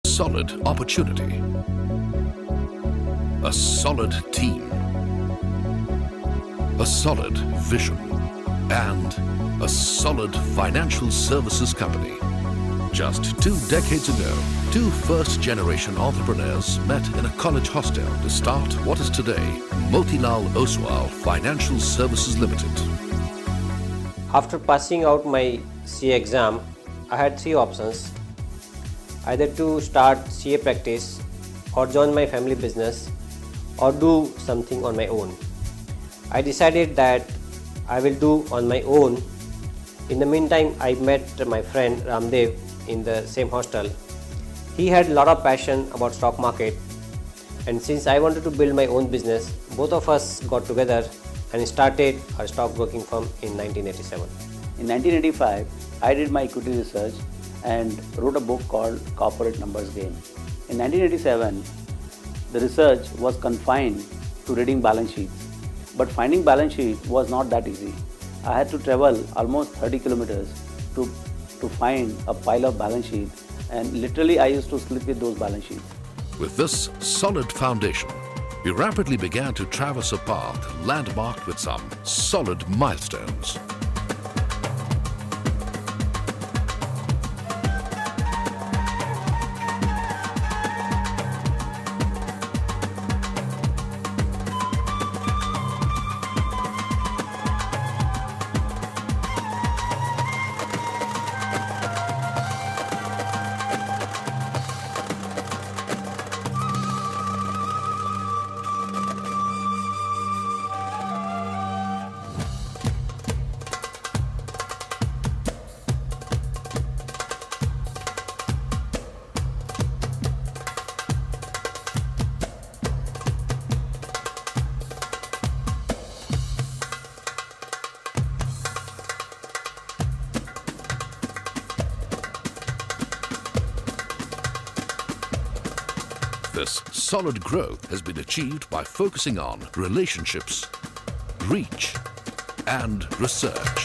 solid opportunity, a solid team, a solid vision, and a solid financial services company. Just 2 decades ago, 2 first-generation entrepreneurs met in a college hostel to start what is today Motilal Oswal Financial Services Limited. After passing out my CA exam, I had 3 options: either to start CA practice, or join my family business, or do something on my own. I decided that I will do on my own. In the meantime, I met my friend Ramdev in the same hostel. He had a lot of passion about stock market, and since I wanted to build my own business, both of us got together and started our stockbroking firm in 1987. In 1985, I did my equity research and wrote a book called Corporate Numbers Game. In 1987, the research was confined to reading balance sheets, but finding balance sheet was not that easy. I had to travel almost 30 kilometers to find a pile of balance sheet, and literally I used to sleep with those balance sheets. With this solid foundation, we rapidly began to traverse a path landmarked with some solid milestones. This solid growth has been achieved by focusing on relationships, reach, and research.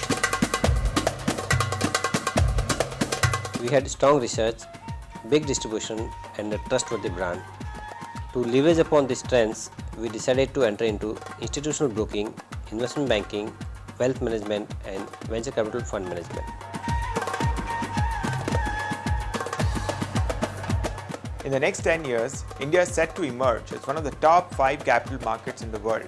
We had strong research, big distribution, and a trustworthy brand. To leverage upon these strengths, we decided to enter into institutional broking, investment banking, wealth management, and venture capital fund management. In the next 10 years, India is set to emerge as one of the top 5 capital markets in the world.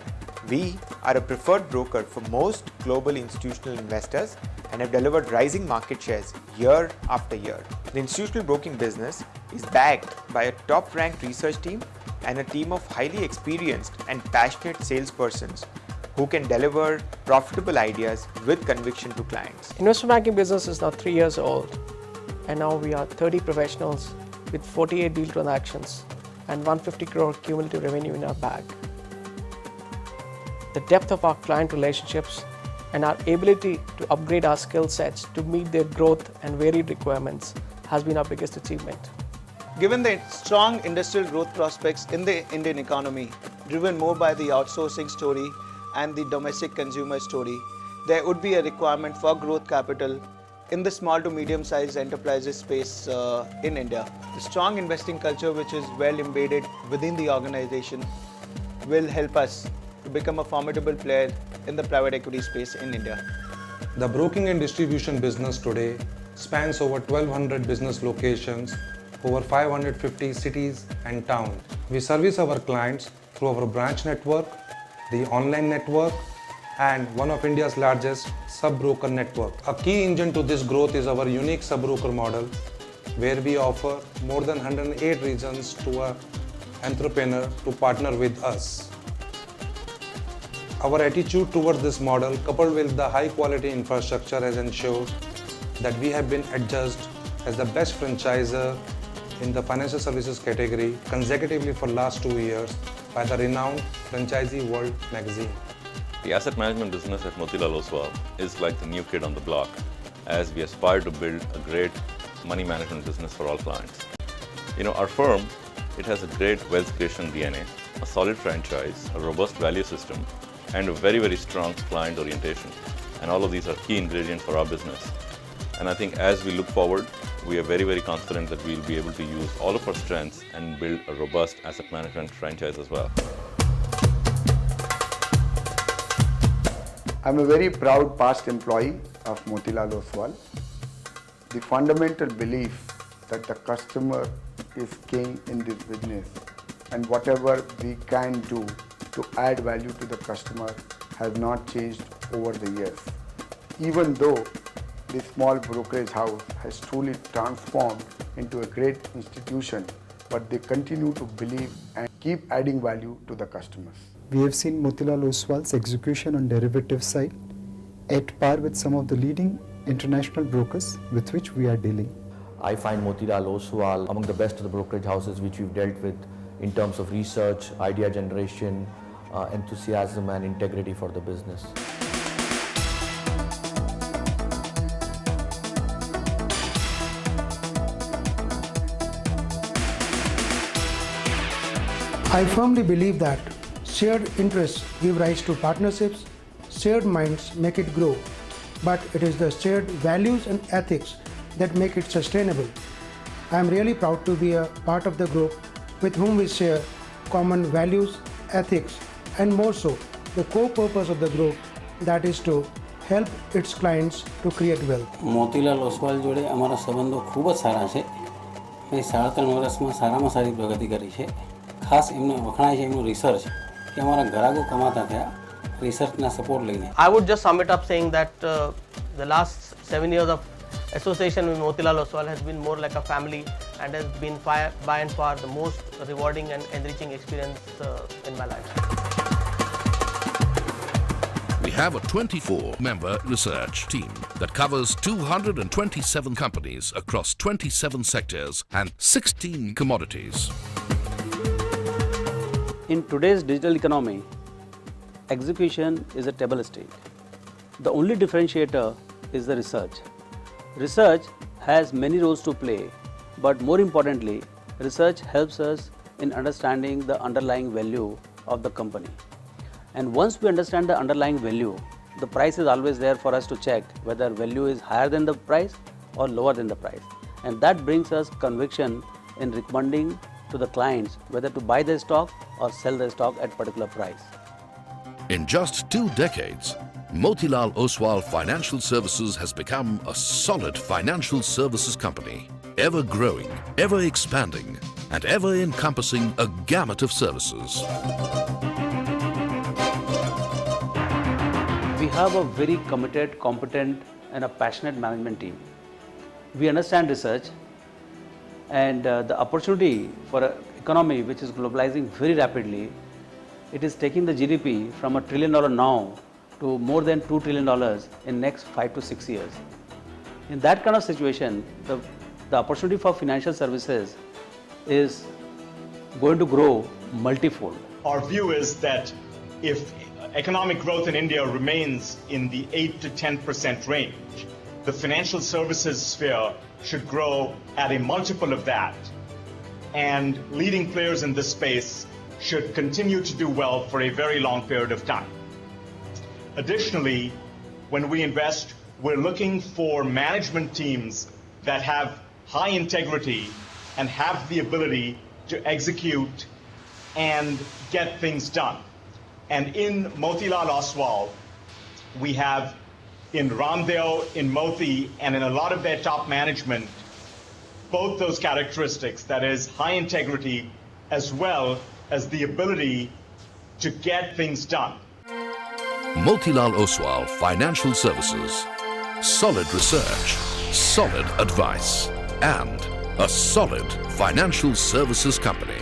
We are a preferred broker for most global institutional investors and have delivered rising market shares year after year. The institutional broking business is backed by a top-ranked research team and a team of highly experienced and passionate salespersons who can deliver profitable ideas with conviction to clients. Investment banking business is now 3 years old, and now we are 30 professionals with 48 deal transactions and 150 crore cumulative revenue in our bag. The depth of our client relationships and our ability to upgrade our skill sets to meet their growth and varied requirements has been our biggest achievement. Given the strong industrial growth prospects in the Indian economy, driven more by the outsourcing story and the domestic consumer story, there would be a requirement for growth capital in the small to medium-sized enterprises space in India. The strong investing culture, which is well embedded within the organization, will help us to become a formidable player in the private equity space in India. The broking and distribution business today spans over 1,200 business locations, over 550 cities and towns. We service our clients through our branch network, the online network, and one of India's largest sub-broker network. A key engine to this growth is our unique sub-broker model, where we offer more than 108 reasons to an entrepreneur to partner with us. Our attitude towards this model, coupled with the high-quality infrastructure, has ensured that we have been adjudged as the best franchisor in the financial services category consecutively for last 2 years by the renowned Franchisee World magazine. The asset management business at Motilal Oswal is like the new kid on the block, as we aspire to build a great money management business for all clients. Our firm, it has a great wealth creation DNA, a solid franchise, a robust value system, and a very, very strong client orientation. And all of these are key ingredients for our business. And I think as we look forward, we are very, very confident that we'll be able to use all of our strengths and build a robust asset management franchise as well. I'm a very proud past employee of Motilal Oswal. The fundamental belief that the customer is king in this business and whatever we can do to add value to the customer has not changed over the years. Even though the small brokerage house has truly transformed into a great institution, but they continue to believe and keep adding value to the customers. We have seen Motilal Oswal's execution on derivative side at par with some of the leading international brokers with which we are dealing. I find Motilal Oswal among the best of the brokerage houses which we've dealt with in terms of research, idea generation, enthusiasm and integrity for the business. I firmly believe that shared interests give rise to partnerships, shared minds make it grow, but it is the shared values and ethics that make it sustainable. I am really proud to be a part of the group with whom we share common values, ethics, and more so, the core purpose of the group, that is to help its clients to create wealth. Motilal Oswal જોડે અમારા સંબંધો ખૂબ જ સારા છે. મેં 3.5 વર્ષમાં સારામાં સારી પ્રગતિ કરી છે. ખાસ એમને વખણાય છે એમનું રિસર્ચ કે અમારા ગ્રાહકો કમાતા થયા રિસર્ચના સપોર્ટ લઈને. I would just sum it up saying that the last 7 years of association with Motilal Oswal has been more like a family and has been by and far the most rewarding and enriching experience in my life. We have a 24-member research team that covers 227 companies across 27 sectors and 16 commodities. In today's digital economy, execution is a table stake. The only differentiator is the research. Research has many roles to play, but more importantly, research helps us in understanding the underlying value of the company. And once we understand the underlying value, the price is always there for us to check whether value is higher than the price or lower than the price. And that brings us conviction in recommending to the clients whether to buy their stock or sell their stock at particular price. In just 2 decades, Motilal Oswal Financial Services has become a solid financial services company, ever growing, ever expanding, and ever encompassing a gamut of services. We have a very committed, competent, and a passionate management team. We understand research and the opportunity for an economy which is globalizing very rapidly. It is taking the GDP from $1 trillion now to more than $2 trillion in next 5 to 6 years. In that kind of situation, the opportunity for financial services is going to grow multifold. Our view is that if economic growth in India remains in the 8 to 10% range, the financial services sphere should grow at a multiple of that, and leading players in this space should continue to do well for a very long period of time. Additionally, when we invest, we're looking for management teams that have high integrity and have the ability to execute and get things done. And in Motilal Oswal, we have in Ramdeo, in Moti, and in a lot of their top management, both those characteristics, that is high integrity as well as the ability to get things done. Motilal Oswal Financial Services. Solid research, solid advice, and a solid financial services company.